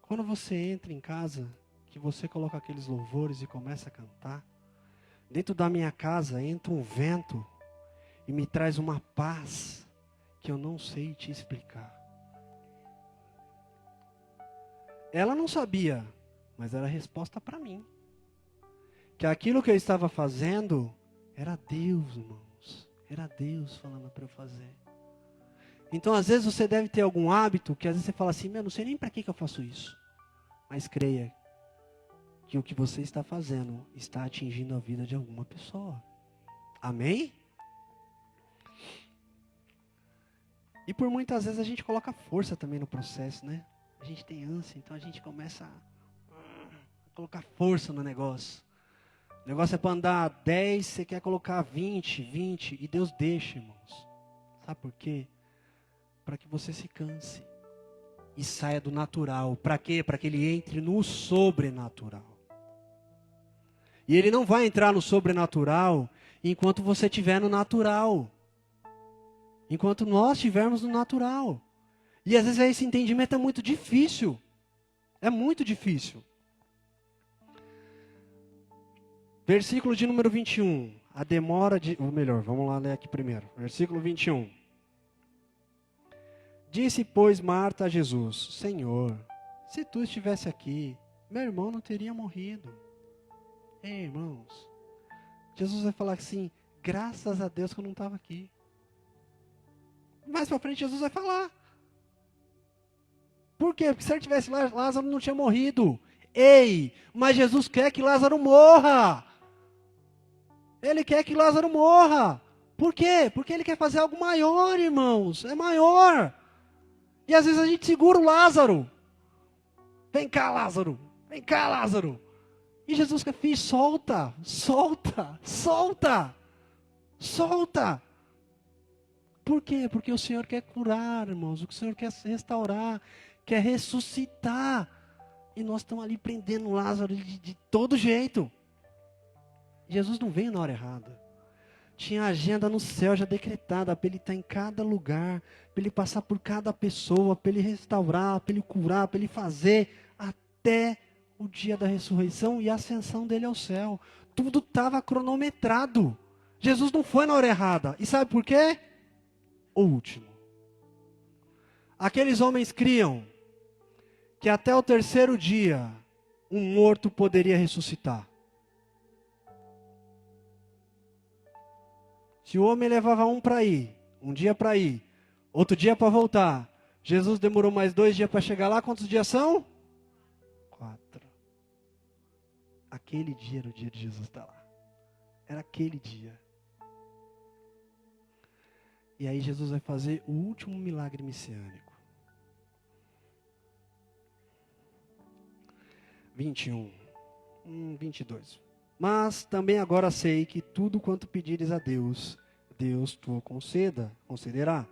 Quando você entra em casa, que você coloca aqueles louvores e começa a cantar, dentro da minha casa entra um vento e me traz uma paz que eu não sei te explicar. Ela não sabia, mas era a resposta para mim. Que aquilo que eu estava fazendo era Deus, irmãos. Era Deus falando para eu fazer. Então, às vezes, você deve ter algum hábito que às vezes você fala assim, não sei nem para que eu faço isso. Mas creia que o que você está fazendo está atingindo a vida de alguma pessoa. Amém? E por muitas vezes a gente coloca força também no processo, né? A gente tem ânsia, então a gente começa a colocar força no negócio. O negócio é para andar 10, você quer colocar 20, e Deus deixa, irmãos. Sabe por quê? Para que você se canse e saia do natural. Para quê? Para que ele entre no sobrenatural. E ele não vai entrar no sobrenatural enquanto você estiver no natural. Enquanto nós estivermos no natural. E às vezes esse entendimento é muito difícil. É muito difícil. Versículo de número 21. A demora de... Ou melhor, vamos lá ler aqui primeiro. Versículo 21. Disse, pois, Marta a Jesus: Senhor, se tu estivesse aqui, meu irmão não teria morrido. Ei, irmãos, Jesus vai falar assim, graças a Deus que eu não estava aqui. Mais para frente Jesus vai falar. Por quê? Porque se ele tivesse lá, Lázaro não tinha morrido. Ei, mas Jesus quer que Lázaro morra. Ele quer que Lázaro morra. Por quê? Porque ele quer fazer algo maior, irmãos. É maior. E às vezes a gente segura o Lázaro. Vem cá, Lázaro. Vem cá, Lázaro. E Jesus quer, filho, solta. Solta! Por quê? Porque o Senhor quer curar, irmãos. O Senhor quer restaurar, quer ressuscitar. E nós estamos ali prendendo Lázaro de todo jeito. Jesus não veio na hora errada. Tinha agenda no céu já decretada para ele estar em cada lugar, para ele passar por cada pessoa, para ele restaurar, para ele curar, para ele fazer até o dia da ressurreição e a ascensão dele ao céu. Tudo estava cronometrado. Jesus não foi na hora errada. E sabe por quê? O último. Aqueles homens criam que até o terceiro dia um morto poderia ressuscitar. Se o homem levava um dia para ir, outro dia para voltar, Jesus demorou mais 2 dias para chegar lá, quantos dias são? 4. Aquele dia era o dia de Jesus estar lá. Era aquele dia. E aí Jesus vai fazer o último milagre messiânico. 22. Mas também agora sei que tudo quanto pedires a Deus, Deus te concederá.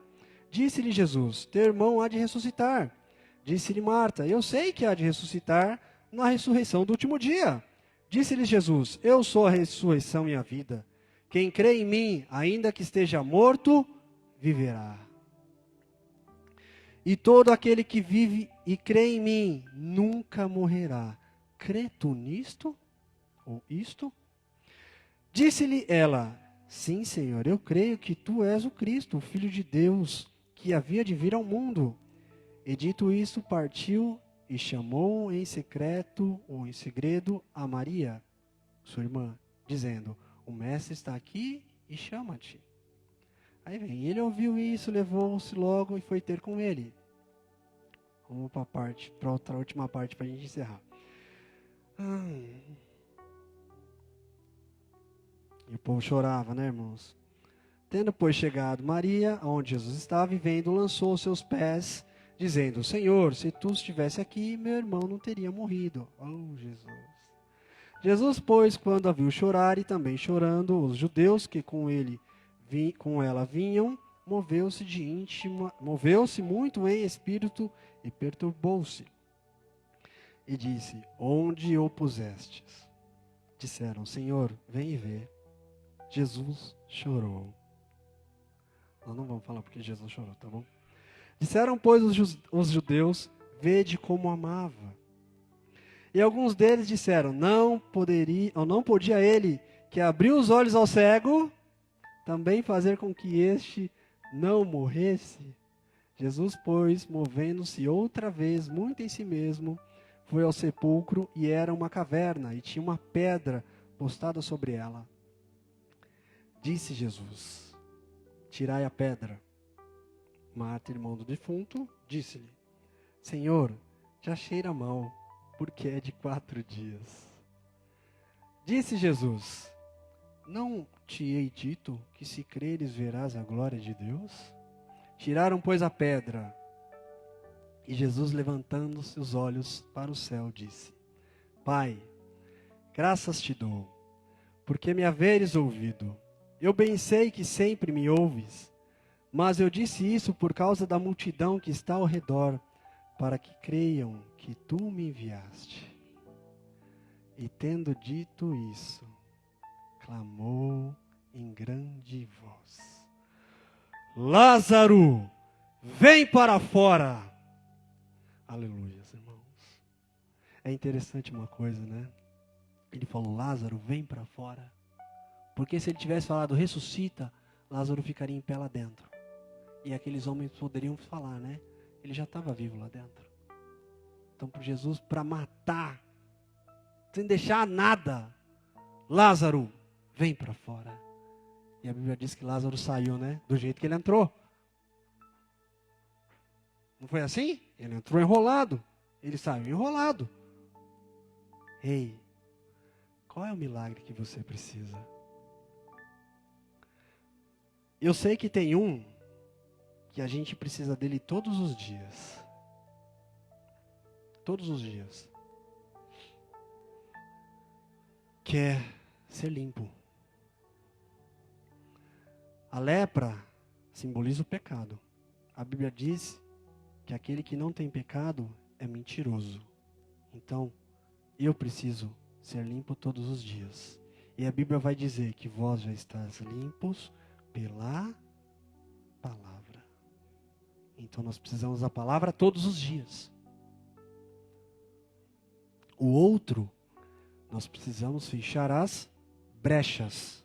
Disse-lhe Jesus, teu irmão há de ressuscitar. Disse-lhe Marta, eu sei que há de ressuscitar na ressurreição do último dia. Disse-lhe Jesus, eu sou a ressurreição e a vida. Quem crê em mim, ainda que esteja morto, viverá. E todo aquele que vive e crê em mim, nunca morrerá. Crê tu nisto? Ou isto? Disse-lhe ela, sim, Senhor, eu creio que tu és o Cristo, o Filho de Deus, que havia de vir ao mundo. E dito isso, partiu e chamou em secreto ou em segredo a Maria, sua irmã, dizendo, o mestre está aqui e chama-te. Aí vem, ele ouviu isso, levou-se logo e foi ter com ele. Vamos para outra última parte para a gente encerrar. E o povo chorava, né, irmãos? Tendo, pois, chegado Maria, onde Jesus estava, e vendo, lançou os seus pés, dizendo, Senhor, se tu estivesse aqui, meu irmão não teria morrido. Oh, Jesus. Jesus, pois, quando a viu chorar, e também chorando, os judeus que com ela vinham, moveu-se muito em espírito e perturbou-se. E disse, onde o pusestes? Disseram, Senhor, vem e vê. Jesus chorou. Nós não vamos falar porque Jesus chorou, tá bom? Disseram, pois, os judeus, vede como amava. E alguns deles disseram, não podia ele, que abriu os olhos ao cego, também fazer com que este não morresse? Jesus, pois, movendo-se outra vez, muito em si mesmo, foi ao sepulcro, e era uma caverna, e tinha uma pedra postada sobre ela. Disse Jesus, tirai a pedra. Marta, irmão do defunto, disse-lhe, Senhor, já cheira mal, porque é de 4 dias. Disse Jesus, não te hei dito que se creres verás a glória de Deus? Tiraram, pois, a pedra. E Jesus, levantando seus olhos para o céu, disse, Pai, graças te dou, porque me haveres ouvido. Eu bem sei que sempre me ouves, mas eu disse isso por causa da multidão que está ao redor, para que creiam que tu me enviaste. E tendo dito isso, clamou em grande voz, Lázaro, vem para fora. Aleluia, irmãos. É interessante uma coisa, né? Ele falou, Lázaro, vem para fora. Porque se ele tivesse falado, ressuscita, Lázaro ficaria em pé lá dentro. E aqueles homens poderiam falar, né? Ele já estava vivo lá dentro. Então, por Jesus, para matar, sem deixar nada, Lázaro, vem para fora. E a Bíblia diz que Lázaro saiu, né? Do jeito que ele entrou. Não foi assim? Ele entrou enrolado. Ele saiu enrolado. Ei, qual é o milagre que você precisa? Eu sei que tem um que a gente precisa dele todos os dias. Todos os dias. Que é ser limpo. A lepra simboliza o pecado. A Bíblia diz que aquele que não tem pecado é mentiroso. Então, eu preciso ser limpo todos os dias. E a Bíblia vai dizer que vós já estáis limpos pela palavra. Então nós precisamos da palavra todos os dias. O outro, nós precisamos fechar as brechas.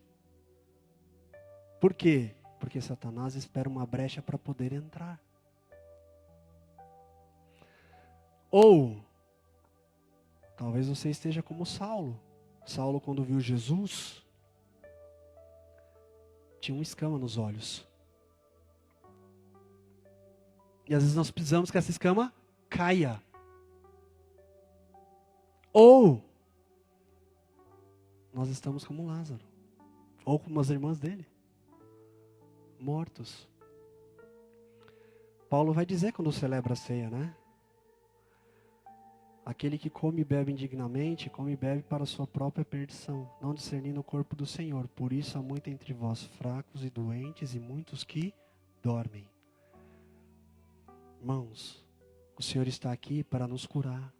Por quê? Porque Satanás espera uma brecha para poder entrar. Ou, talvez você esteja como Saulo. Saulo, quando viu Jesus, tinha uma escama nos olhos. E às vezes nós precisamos que essa escama caia. Ou, nós estamos como Lázaro. Ou como as irmãs dele. Mortos. Paulo vai dizer quando celebra a ceia, né? Aquele que come e bebe indignamente, come e bebe para a sua própria perdição, não discernindo o corpo do Senhor. Por isso há muito entre vós fracos e doentes e muitos que dormem. Irmãos, o Senhor está aqui para nos curar,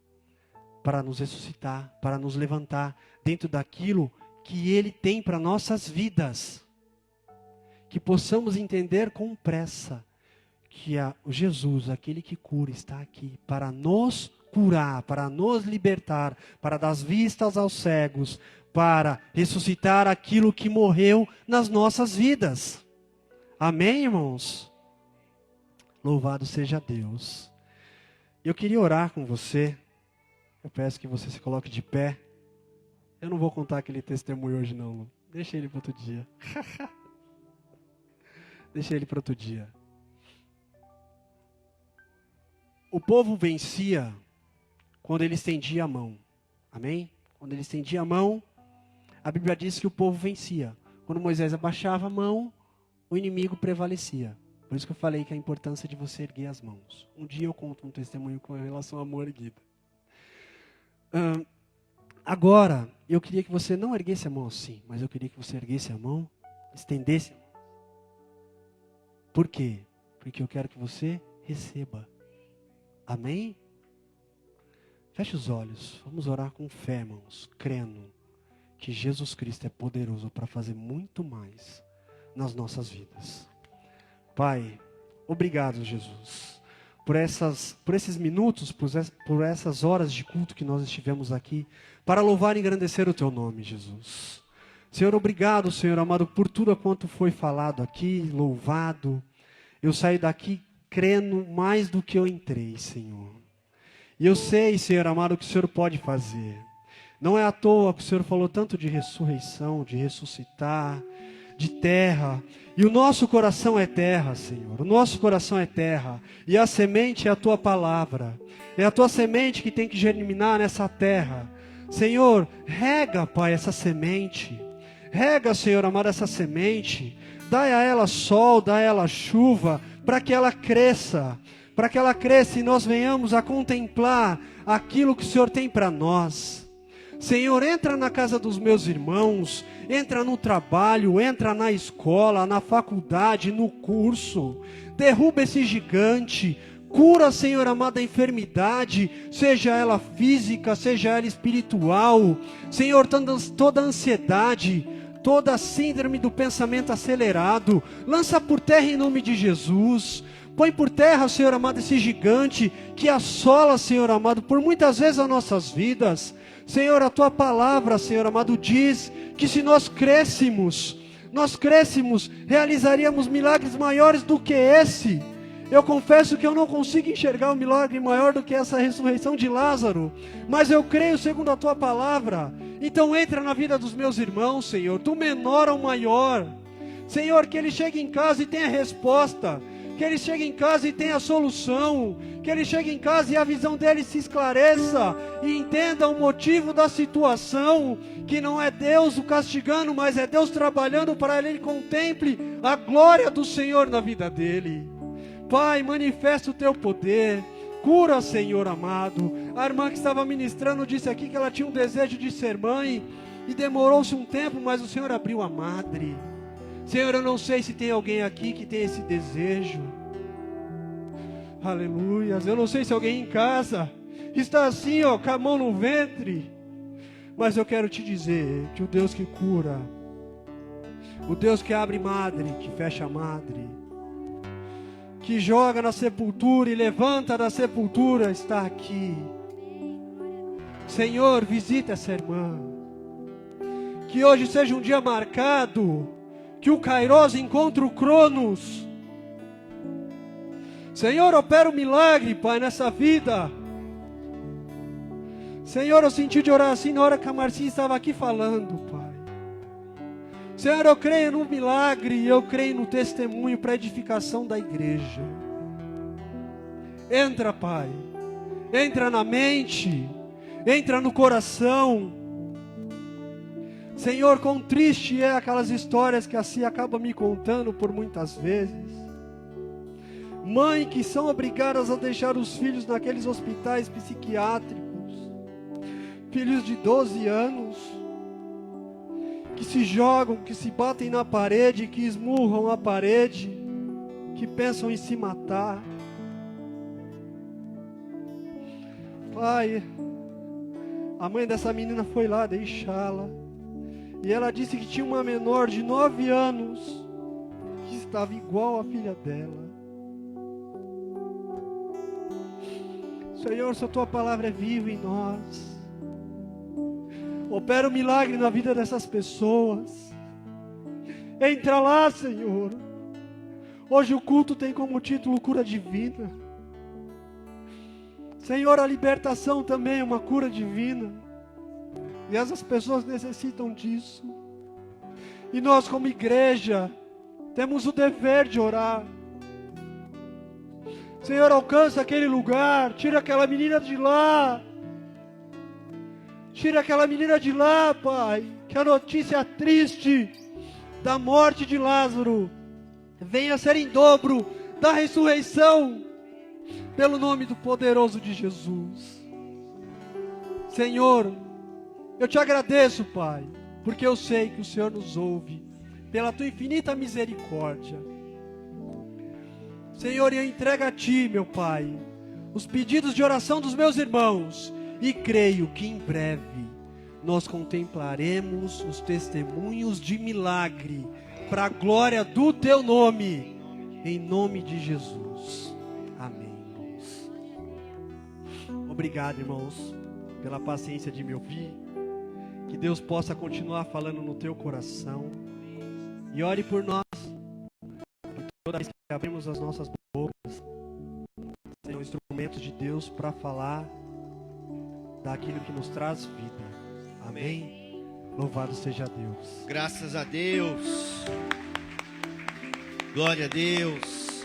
para nos ressuscitar, para nos levantar dentro daquilo que Ele tem para nossas vidas. Que possamos entender com pressa que o Jesus, aquele que cura, está aqui para nos curar, para nos libertar, para dar vistas aos cegos, para ressuscitar aquilo que morreu nas nossas vidas. Amém, irmãos? Louvado seja Deus. Eu queria orar com você. Eu peço que você se coloque de pé. Eu não vou contar aquele testemunho hoje não, Lu. Deixa ele para outro dia. Deixa ele para outro dia. O povo vencia quando ele estendia a mão. Amém? Quando ele estendia a mão, a Bíblia diz que o povo vencia. Quando Moisés abaixava a mão, o inimigo prevalecia. Por isso que eu falei que a importância de você erguer as mãos. Um dia eu conto um testemunho com relação à mão erguida. Agora, eu queria que você não erguesse a mão assim, mas eu queria que você erguesse a mão, estendesse a mão. Por quê? Porque eu quero que você receba. Amém? Feche os olhos. Vamos orar com fé, irmãos. Crendo que Jesus Cristo é poderoso para fazer muito mais nas nossas vidas. Pai, obrigado, Jesus. Por esses minutos, por essas horas de culto que nós estivemos aqui. Para louvar e engrandecer o Teu nome, Jesus. Senhor, obrigado, Senhor amado, por tudo quanto foi falado aqui, louvado. Eu saí daqui crendo mais do que eu entrei, Senhor. E eu sei, Senhor amado, o que o Senhor pode fazer. Não é à toa que o Senhor falou tanto de ressurreição, de ressuscitar, de terra. E o nosso coração é terra, Senhor. O nosso coração é terra. E a semente é a Tua palavra. É a Tua semente que tem que germinar nessa terra. Senhor, rega, Pai, essa semente. Rega, Senhor amado, essa semente. Dai a ela sol, dai a ela chuva, para que ela cresça. Para que ela cresça e nós venhamos a contemplar aquilo que o Senhor tem para nós. Senhor, entra na casa dos meus irmãos, entra no trabalho, entra na escola, na faculdade, no curso. Derruba esse gigante. Cura, Senhor amado, a enfermidade, seja ela física, seja ela espiritual. Senhor, toda ansiedade, toda síndrome do pensamento acelerado, lança por terra em nome de Jesus. Põe por terra, Senhor amado, esse gigante que assola, Senhor amado, por muitas vezes as nossas vidas. Senhor, a Tua palavra, Senhor amado, diz que se nós crescêssemos, realizaríamos milagres maiores do que esse. Eu confesso que eu não consigo enxergar um milagre maior do que essa ressurreição de Lázaro, mas eu creio segundo a Tua palavra. Então entra na vida dos meus irmãos, Senhor, do menor ao maior. Senhor, que ele chegue em casa e tenha resposta, que ele chegue em casa e tenha solução, que ele chegue em casa e a visão dele se esclareça e entenda o motivo da situação, que não é Deus o castigando, mas é Deus trabalhando para ele contemple a glória do Senhor na vida dele. Pai, manifesta o Teu poder, cura, Senhor amado. A irmã que estava ministrando disse aqui que ela tinha um desejo de ser mãe e demorou-se um tempo, mas o Senhor abriu a madre. Senhor, eu não sei se tem alguém aqui que tem esse desejo. Aleluias. Eu não sei se alguém em casa está assim, ó, com a mão no ventre. Mas eu quero te dizer que o Deus que cura, o Deus que abre madre, que fecha madre, que joga na sepultura e levanta da sepultura, está aqui. Senhor, visita essa irmã. Que hoje seja um dia marcado, que o Kairos encontre o Cronos. Senhor, opera um milagre, Pai, nessa vida. Senhor, eu senti de orar assim na hora que a Marcinha estava aqui falando, Pai. Senhor, eu creio no milagre e eu creio no testemunho para a edificação da igreja. Entra, Pai. Entra na mente. Entra no coração. Senhor, quão triste é aquelas histórias que assim acaba me contando por muitas vezes. Mães que são obrigadas a deixar os filhos naqueles hospitais psiquiátricos. Filhos de 12 anos. Que se jogam, que se batem na parede, que esmurram a parede. Que pensam em se matar. Pai, a mãe dessa menina foi lá deixá-la. E ela disse que tinha uma menor de 9 anos que estava igual à filha dela. Senhor, se a tua palavra é viva em nós, opera um milagre na vida dessas pessoas. Entra lá, Senhor. Hoje o culto tem como título cura divina. Senhor, a libertação também é uma cura divina. E essas pessoas necessitam disso. E nós como igreja temos o dever de orar. Senhor, alcança aquele lugar, tira aquela menina de lá. Tira aquela menina de lá, Pai. Que a notícia triste da morte de Lázaro venha ser em dobro da ressurreição, pelo nome do poderoso de Jesus. Senhor, eu te agradeço, Pai, porque eu sei que o Senhor nos ouve, pela tua infinita misericórdia. Senhor, eu entrego a ti, meu Pai, os pedidos de oração dos meus irmãos, e creio que em breve nós contemplaremos os testemunhos de milagre, para a glória do teu nome, em nome de Jesus. Amém, irmãos. Obrigado, irmãos, pela paciência de me ouvir. Que Deus possa continuar falando no teu coração. E ore por nós. Toda vez que abrimos as nossas bocas, sejam instrumentos de Deus para falar daquilo que nos traz vida. Amém? Louvado seja Deus. Graças a Deus. Glória a Deus.